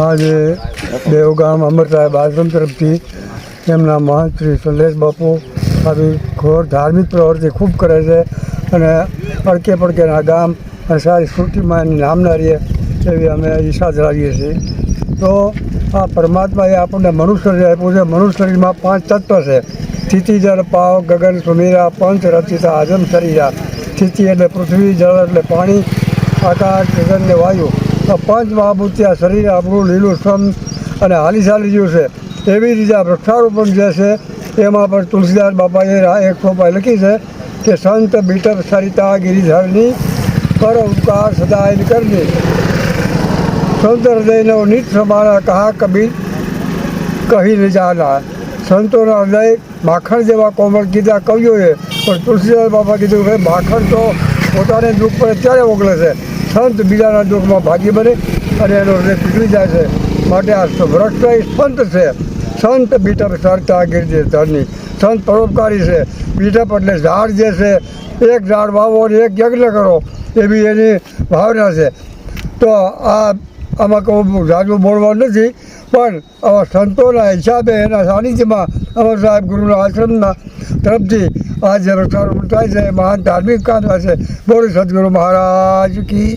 આજે દેવગામ અમર સાહેબ આશ્રમ તરફથી એમના મહંત શ્રી સંદેશ બાપુ આવી ઘોર ધાર્મિક પ્રવૃત્તિ ખૂબ કરે છે અને પડકે પડકેના ગામ અને સારી સ્મૃતિમાં એની નામના રહીએ એવી અમે ઈચ્છા ધરાવીએ છીએ. તો આ પરમાત્માએ આપણને મનુષ્ય શરીર આપ્યું છે. મનુષ્ય શરીરમાં 5 તત્વ છે. સ્થિતિ જળ પાવ ગગન સુમેરા પંચ રચિતા આજમ શરીરા. સ્થિતિ એટલે પૃથ્વી, જળ એટલે પાણી, આકાશ ગગન ને વાયુ. આ 5 મહાભૂતિ આ શરીર આપણું લીલું શ્રમ અને હાલી ચાલી ગયું છે. એવી રીતે આ વૃક્ષારોપણ જે છે એમાં પણ તુલસીદાસ બાપાએ એક ચોપાઈ લખી છે કે સંત બીટપ સરિતા ગિરિધરની પર ઉપકાર સદાય કરની. સંત હૃદયનો નિત સમાના કહા કબીર કહી ન જાના. સંતોના હૃદય માખણ જેવા કોમળ કીધા કવિઓએ, પણ તુલસીદાસ બાપા કીધું કે માખણ તો પોતાને દુઃખ પડે ત્યારે ઓગળે છે, સંત બીજાના દુઃખમાં ભાગી બને અને એનો હૃદય પીગળી જાય છે. માટે આ વૃક્ષ સંત છે. સંત બીટપ સરતા ગિરિધરની. સંત પરોપકારી છે. બીટપ એટલે ઝાડ જે છે, એક ઝાડ વાવો અને એક યજ્ઞ કરો એવી એની ભાવના છે. તો આમાં કહું જાજુ બોલવાનું નથી, પણ આવા સંતોના હિસાબે એના સાનિધ્યમાં અમર સાહેબ ગુરુના આશ્રમના તરફથી આ જે વૃક્ષારોપણ થાય છે એ મહાન ધાર્મિક કામ છે. બોલો સદગુરુ મહારાજ કી.